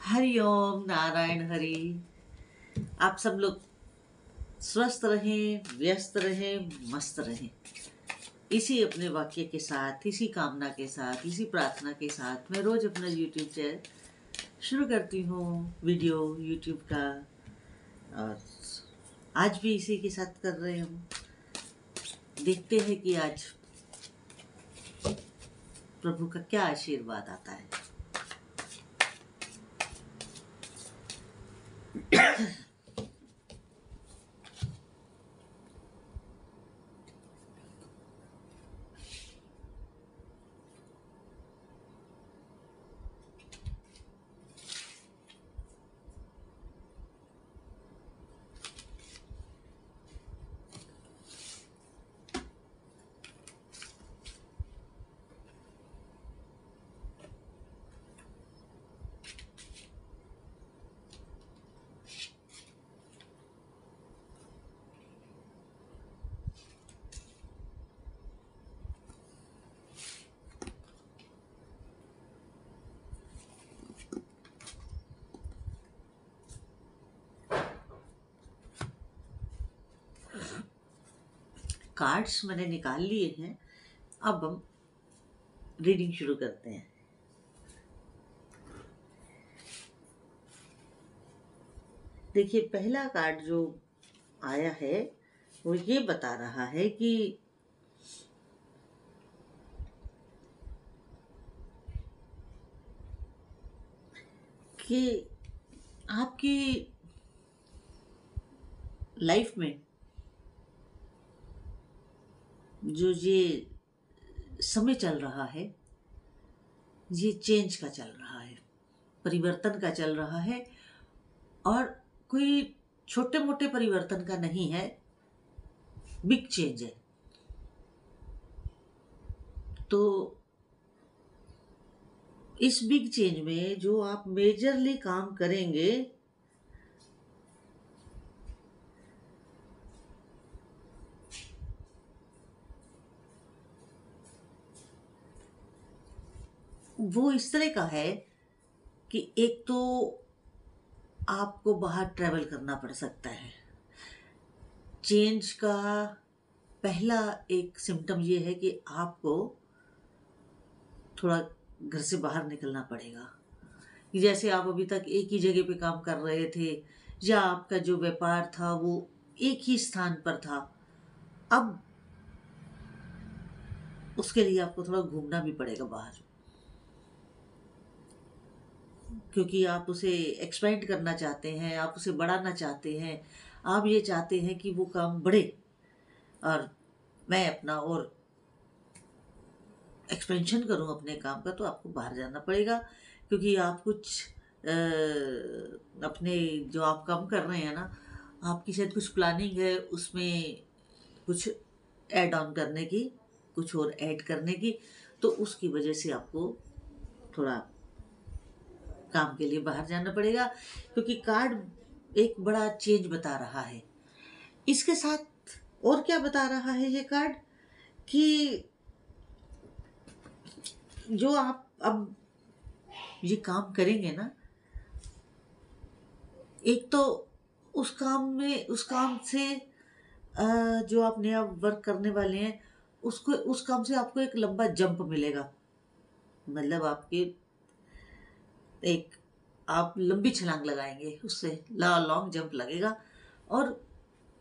हरि ओम नारायण हरि। आप सब लोग स्वस्थ रहें, व्यस्त रहें, मस्त रहें। इसी अपने वाक्य के साथ, इसी कामना के साथ, इसी प्रार्थना के साथ मैं रोज अपना यूट्यूब चैनल शुरू करती हूँ, वीडियो यूट्यूब का। और आज भी इसी के साथ कर रहे हम। देखते हैं कि आज प्रभु का क्या आशीर्वाद आता है। कार्ड्स मैंने निकाल लिए हैं। अब हम रीडिंग शुरू करते हैं। देखिए, पहला कार्ड जो आया है वो ये बता रहा है कि आपकी लाइफ में जो ये समय चल रहा है, ये चेंज का चल रहा है, परिवर्तन का चल रहा है। और कोई छोटे मोटे परिवर्तन का नहीं है, बिग चेंज है। तो इस बिग चेंज में जो आप मेजरली काम करेंगे, वो इस तरह का है कि एक तो आपको बाहर ट्रैवल करना पड़ सकता है। चेंज का पहला एक सिम्टम ये है कि आपको थोड़ा घर से बाहर निकलना पड़ेगा। जैसे आप अभी तक एक ही जगह पे काम कर रहे थे, या आपका जो व्यापार था वो एक ही स्थान पर था, अब उसके लिए आपको थोड़ा घूमना भी पड़ेगा बाहर, क्योंकि आप उसे एक्सपेंड करना चाहते हैं, आप उसे बढ़ाना चाहते हैं। आप ये चाहते हैं कि वो काम बढ़े और मैं अपना और एक्सपेंशन करूं अपने काम का। तो आपको बाहर जाना पड़ेगा, क्योंकि आप कुछ अपने जो आप काम कर रहे हैं ना, आपकी शायद कुछ प्लानिंग है उसमें कुछ ऐड ऑन करने की, कुछ और ऐड करने की। तो उसकी वजह से आपको थोड़ा काम के लिए बाहर जाना पड़ेगा, क्योंकि कार्ड एक बड़ा चेंज बता रहा है। इसके साथ और क्या बता रहा है ये कार्ड, कि जो आप अब ये काम करेंगे ना, एक तो उस काम से जो आप नया वर्क करने वाले हैं, उस काम से आपको एक लंबा जंप मिलेगा। मतलब आप लंबी छलांग लगाएंगे, उससे लॉन्ग जंप लगेगा। और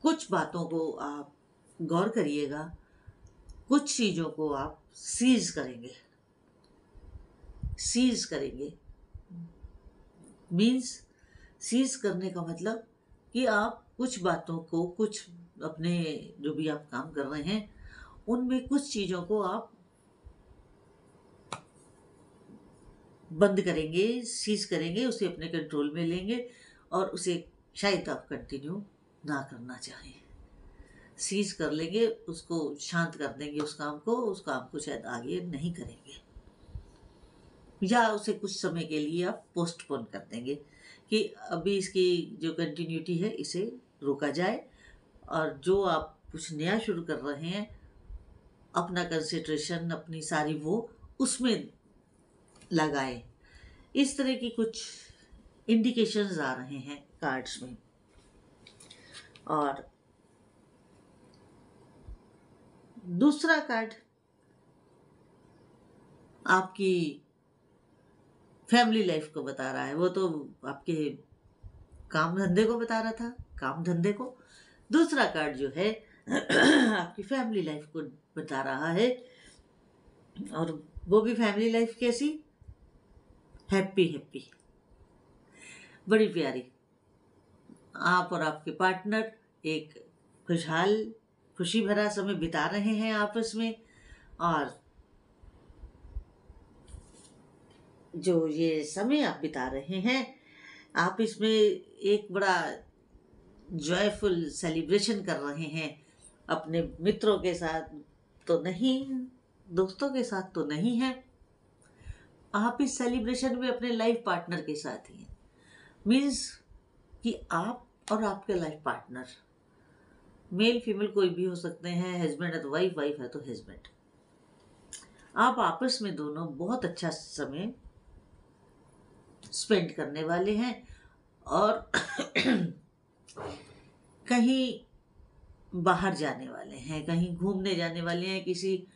कुछ बातों को आप गौर करिएगा, कुछ चीज़ों को आप सीज करेंगे। मीन्स सीज करने का मतलब कि आप कुछ बातों को, कुछ अपने जो भी आप काम कर रहे हैं उनमें कुछ चीज़ों को आप बंद करेंगे, सीज करेंगे, उसे अपने कंट्रोल में लेंगे और उसे शायद आप कंटिन्यू ना करना चाहें। सीज कर लेंगे, उसको शांत कर देंगे, उस काम को शायद आगे नहीं करेंगे, या उसे कुछ समय के लिए आप पोस्टपोन कर देंगे कि अभी इसकी जो कंटिन्यूटी है इसे रोका जाए, और जो आप कुछ नया शुरू कर रहे हैं अपना कंसंट्रेशन, अपनी सारी वो उसमें लगाएं। इस तरह की कुछ इंडिकेशंस आ रहे हैं कार्ड्स में। और दूसरा कार्ड आपकी फैमिली लाइफ को बता रहा है। वो तो आपके काम धंधे को बता रहा था, काम धंधे को। दूसरा कार्ड जो है आपकी फैमिली लाइफ को बता रहा है, और वो भी फैमिली लाइफ कैसी, हैप्पी हैप्पी, बड़ी प्यारी। आप और आपके पार्टनर एक खुशहाल, खुशी भरा समय बिता रहे हैं आपस में। और जो ये समय आप बिता रहे हैं, आप इसमें एक बड़ा जॉयफुल सेलिब्रेशन कर रहे हैं। अपने मित्रों के साथ तो नहीं, दोस्तों के साथ तो नहीं है, आप इस सेलिब्रेशन में अपने लाइफ पार्टनर के साथ ही हैं। मीन्स कि आप और आपके लाइफ पार्टनर, मेल फीमेल कोई भी हो सकते हैं, हस्बैंड है तो वाइफ, वाइफ है तो हस्बैंड, आप आपस में दोनों बहुत अच्छा समय स्पेंड करने वाले हैं। और कहीं बाहर जाने वाले हैं, कहीं घूमने जाने वाले हैं, किसी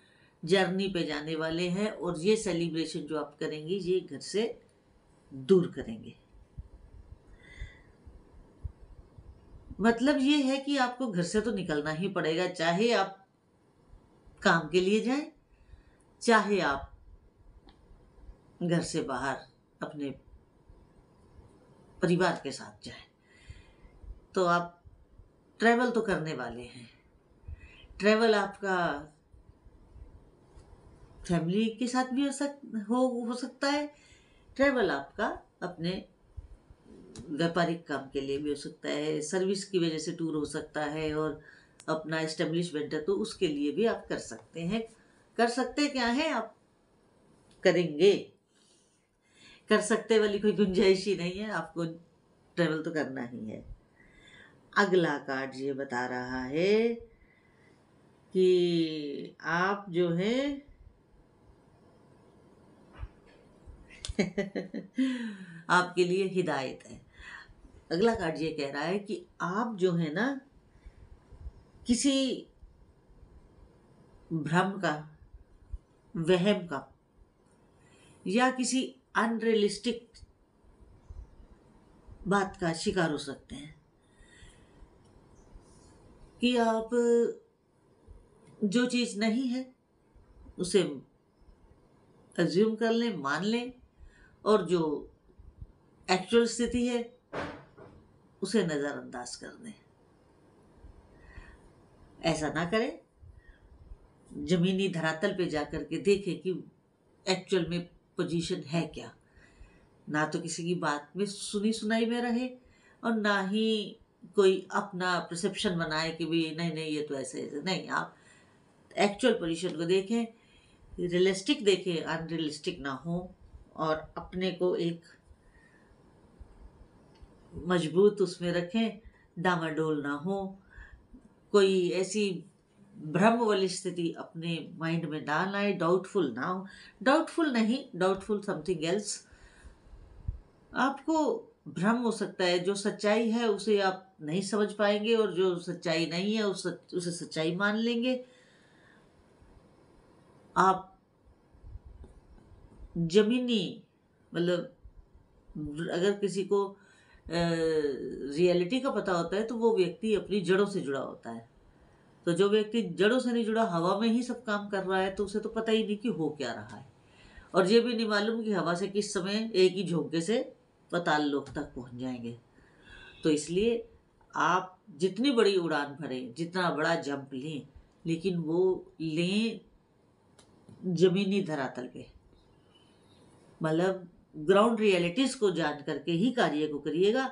जर्नी पे जाने वाले हैं। और ये सेलिब्रेशन जो आप करेंगे, ये घर से दूर करेंगे। मतलब ये है कि आपको घर से तो निकलना ही पड़ेगा, चाहे आप काम के लिए जाएं, चाहे आप घर से बाहर अपने परिवार के साथ जाएं। तो आप ट्रैवल तो करने वाले हैं। ट्रैवल आपका फैमिली के साथ भी हो सकता है। ट्रैवल आपका अपने व्यापारिक काम के लिए भी हो सकता है, सर्विस की वजह से टूर हो सकता है, और अपना एस्टेब्लिशमेंट है तो उसके लिए भी आप कर सकते हैं। कर सकते क्या है, आप करेंगे। कर सकते वाली कोई गुंजाइश ही नहीं है, आपको ट्रैवल तो करना ही है। अगला कार्ड ये बता रहा है कि आप जो है आपके लिए हिदायत है। अगला कार्ड ये कह रहा है कि आप जो है ना, किसी भ्रम का, वहम का, या किसी अनरियलिस्टिक बात का शिकार हो सकते हैं कि आप जो चीज नहीं है उसे अज्यूम कर लें, मान लें, और जो एक्चुअल स्थिति है उसे नजरअंदाज कर दें। ऐसा ना करें। जमीनी धरातल पे जाकर के देखें कि एक्चुअल में पोजीशन है क्या। ना तो किसी की बात में सुनी सुनाई में रहे, और ना ही कोई अपना परसेप्शन बनाए कि भी नहीं नहीं ये तो ऐसे ऐसे नहीं। आप एक्चुअल पोजीशन को देखें, रियलिस्टिक देखें, अनरियलिस्टिक ना हो, और अपने को एक मजबूत उसमें रखें, डामाडोल ना हो, कोई ऐसी भ्रम वाली स्थिति अपने माइंड में ना लाए, डाउटफुल ना हो। डाउटफुल नहीं, डाउटफुल समथिंग एल्स। आपको भ्रम हो सकता है, जो सच्चाई है उसे आप नहीं समझ पाएंगे, और जो सच्चाई नहीं है उसे सच्चाई मान लेंगे। आप जमीनी, मतलब अगर किसी को रियलिटी का पता होता है तो वो व्यक्ति अपनी जड़ों से जुड़ा होता है। तो जो व्यक्ति जड़ों से नहीं जुड़ा, हवा में ही सब काम कर रहा है, तो उसे तो पता ही नहीं कि हो क्या रहा है, और ये भी नहीं मालूम कि हवा से किस समय एक ही झोंके से पाताल लोक तक पहुंच जाएंगे। तो इसलिए आप जितनी बड़ी उड़ान भरें, जितना बड़ा जंप लें, लेकिन वो लें जमीनी धरातल पे, मतलब ग्राउंड रियलिटीज को जान करके ही कार्य को करिएगा।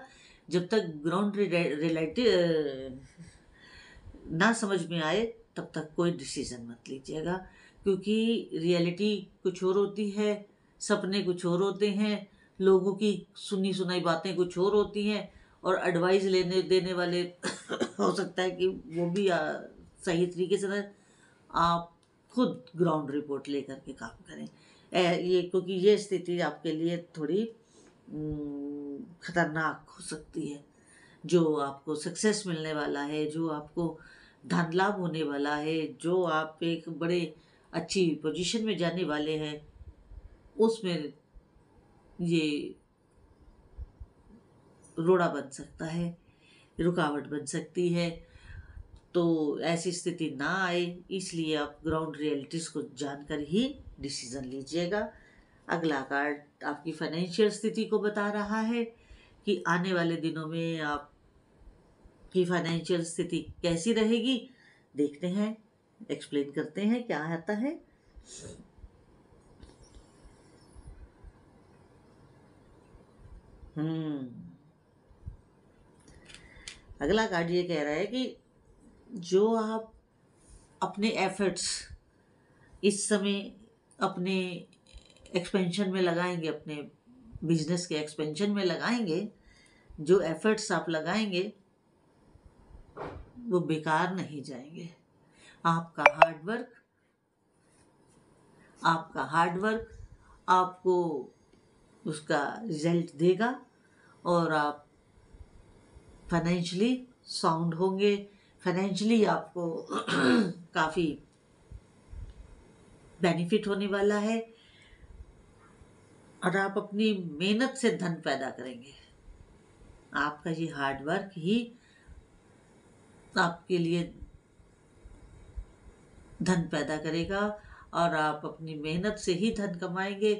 जब तक ग्राउंड रियलिटी ना समझ में आए तब तक कोई डिसीजन मत लीजिएगा, क्योंकि रियलिटी कुछ और होती है, सपने कुछ और होते हैं, लोगों की सुनी सुनाई बातें कुछ और होती हैं, और एडवाइस लेने देने वाले हो सकता है कि वो भी सही तरीके से ना। आप खुद ग्राउंड रिपोर्ट लेकर के काम करें। ये क्योंकि ये स्थिति आपके लिए थोड़ी खतरनाक हो सकती है। जो आपको सक्सेस मिलने वाला है, जो आपको धन लाभ होने वाला है, जो आप एक बड़े अच्छी पोजीशन में जाने वाले हैं, उसमें ये रोड़ा बन सकता है, रुकावट बन सकती है। तो ऐसी स्थिति ना आए, इसलिए आप ग्राउंड रियलिटीज को जानकर ही डिसीजन लीजिएगा। अगला कार्ड आपकी फाइनेंशियल स्थिति को बता रहा है कि आने वाले दिनों में आपकी फाइनेंशियल स्थिति कैसी रहेगी। देखते हैं, एक्सप्लेन करते हैं क्या आता है। अगला कार्ड ये कह रहा है कि जो आप अपने एफर्ट्स इस समय अपने एक्सपेंशन में लगाएंगे, अपने बिजनेस के एक्सपेंशन में लगाएंगे, जो एफर्ट्स आप लगाएंगे वो बेकार नहीं जाएंगे। आपका हार्डवर्क आपको उसका रिजल्ट देगा और आप फाइनेंशियली साउंड होंगे। फाइनेंशियली आपको काफ़ी बेनिफिट होने वाला है और आप अपनी मेहनत से धन पैदा करेंगे। आपका ये हार्डवर्क ही आपके लिए धन पैदा करेगा और आप अपनी मेहनत से ही धन कमाएंगे,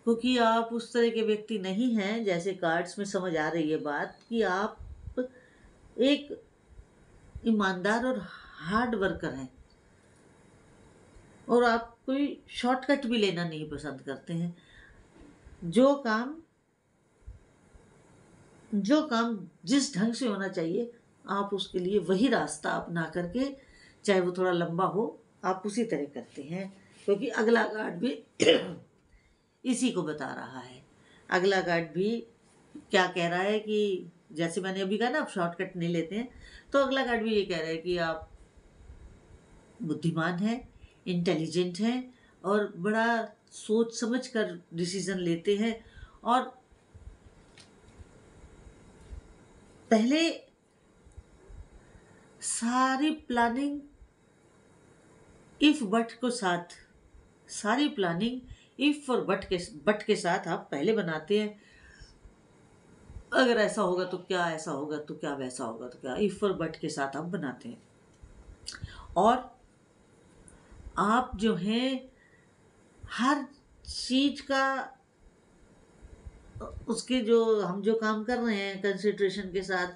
क्योंकि आप उस तरह के व्यक्ति नहीं हैं, जैसे कार्ड्स में समझ आ रही है बात, कि आप एक ईमानदार और हार्ड वर्कर हैं और आप कोई शॉर्टकट भी लेना नहीं पसंद करते हैं। जो काम जिस ढंग से होना चाहिए, आप उसके लिए वही रास्ता अपना करके, चाहे वो थोड़ा लंबा हो, आप उसी तरह करते हैं। क्योंकि अगला कार्ड भी इसी को बता रहा है। अगला कार्ड भी क्या कह रहा है कि जैसे मैंने अभी कहा ना, आप शॉर्टकट नहीं लेते हैं, तो अगला कार्ड भी ये कह रहा है कि आप बुद्धिमान हैं, इंटेलिजेंट हैं और बड़ा सोच समझ कर डिसीजन लेते हैं और पहले सारी प्लानिंग सारी प्लानिंग इफ और बट के साथ आप पहले बनाते हैं। अगर ऐसा होगा तो क्या, ऐसा होगा तो क्या, वैसा होगा तो क्या, इफ और बट के साथ आप बनाते हैं। और आप जो हैं हर चीज का उसके जो हम जो काम कर रहे हैं कंसंट्रेशन के साथ,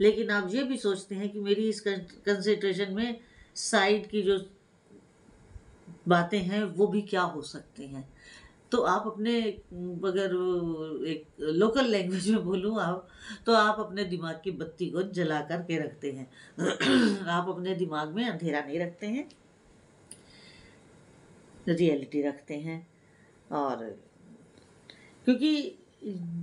लेकिन आप ये भी सोचते हैं कि मेरी इस कंसंट्रेशन में साइड की जो बातें हैं वो भी क्या हो सकती हैं। तो आप अपने, अगर एक लोकल लैंग्वेज में बोलूँ आप, तो आप अपने दिमाग की बत्ती को जला कर के रखते हैं। आप अपने दिमाग में अंधेरा नहीं रखते हैं, रियलिटी रखते हैं। और क्योंकि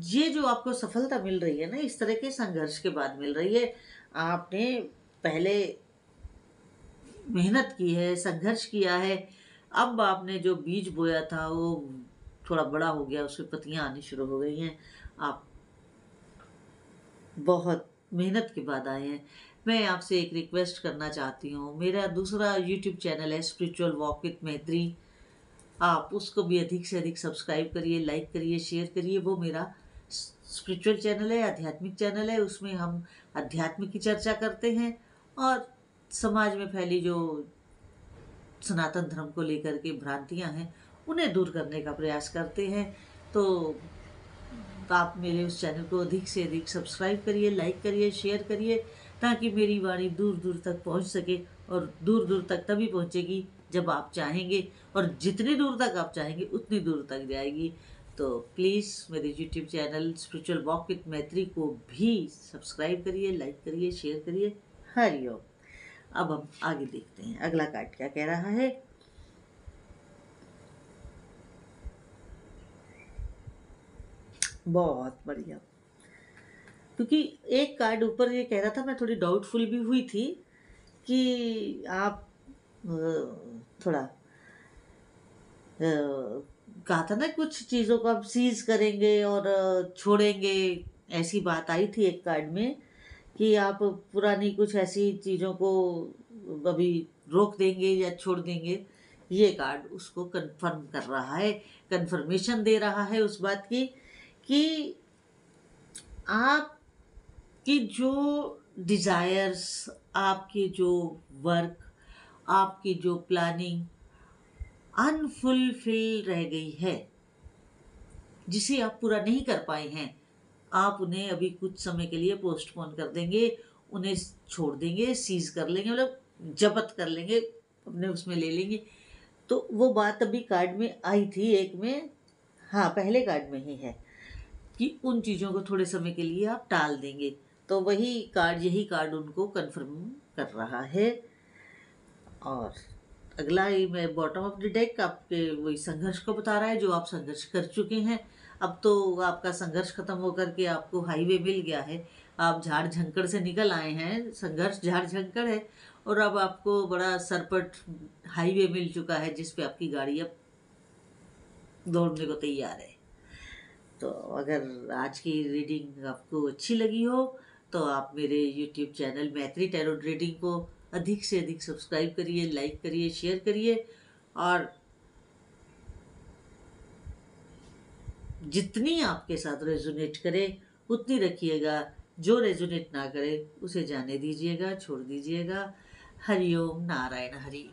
ये जो आपको सफलता मिल रही है ना, इस तरह के संघर्ष के बाद मिल रही है। आपने पहले मेहनत की है, संघर्ष किया है, अब आपने जो बीज बोया था वो थोड़ा बड़ा हो गया, उसमें पत्तियां आनी शुरू हो गई हैं। आप बहुत मेहनत के बाद आए हैं। मैं आपसे एक रिक्वेस्ट करना चाहती हूँ, मेरा दूसरा यूट्यूब चैनल है स्पिरिचुअल वॉक विद मैत्री, आप उसको भी अधिक से अधिक सब्सक्राइब करिए, लाइक करिए, शेयर करिए। वो मेरा स्पिरिचुअल चैनल है, आध्यात्मिक चैनल है। उसमें हम अध्यात्म की चर्चा करते हैं और समाज में फैली जो सनातन धर्म को लेकर के भ्रांतियां हैं उन्हें दूर करने का प्रयास करते हैं। तो आप मेरे उस चैनल को अधिक से अधिक सब्सक्राइब करिए, लाइक करिए, शेयर करिए, ताकि मेरी वाणी दूर दूर तक पहुंच सके। और दूर दूर तक तभी पहुंचेगी जब आप चाहेंगे, और जितनी दूर तक आप चाहेंगे उतनी दूर तक जाएगी। तो प्लीज़ मेरे YouTube channel spiritual walk with मैत्री को भी सब्सक्राइब करिए, लाइक करिए, शेयर करिए। हरि ओम। अब हम आगे देखते हैं अगला कार्ड क्या कह रहा है। बहुत बढ़िया, क्योंकि एक कार्ड ऊपर ये कह रहा था, मैं थोड़ी डाउटफुल भी हुई थी कि आप थोड़ा कहा था ना कुछ चीज़ों को आप सीज करेंगे और छोड़ेंगे, ऐसी बात आई थी एक कार्ड में कि आप पुरानी कुछ ऐसी चीज़ों को अभी रोक देंगे या छोड़ देंगे। ये कार्ड उसको कंफर्म कर रहा है, कंफर्मेशन दे रहा है उस बात की कि आपकी जो डिज़ायर्स, आपकी जो वर्क, आपकी जो प्लानिंग अनफुलफिल रह गई है, जिसे आप पूरा नहीं कर पाए हैं, आप उन्हें अभी कुछ समय के लिए पोस्टपोन कर देंगे, उन्हें छोड़ देंगे, सीज कर लेंगे, मतलब जब्त कर लेंगे, अपने उसमें ले लेंगे। तो वो बात अभी कार्ड में आई थी एक में, हाँ पहले कार्ड में ही है कि उन चीज़ों को थोड़े समय के लिए आप टाल देंगे। तो वही कार्ड, यही कार्ड उनको कंफर्म कर रहा है। और अगला ही मैं बॉटम ऑफ द डेक आपके वही संघर्ष को बता रहा है, जो आप संघर्ष कर चुके हैं। अब तो आपका संघर्ष खत्म होकर के आपको हाईवे मिल गया है, आप झाड़ झंकड़ से निकल आए हैं, संघर्ष झाड़ झंकड़ है, और अब आपको बड़ा सरपट हाईवे मिल चुका है जिस पे आपकी गाड़ी अब दौड़ने को तैयार है। तो अगर आज की रीडिंग आपको अच्छी लगी हो तो आप मेरे YouTube चैनल मैत्री टैरोट रीडिंग को अधिक से अधिक सब्सक्राइब करिए, लाइक करिए, शेयर करिए, और जितनी आपके साथ रेजोनेट करे उतनी रखिएगा, जो रेजोनेट ना करे उसे जाने दीजिएगा, छोड़ दीजिएगा। हरिओम नारायण हरि।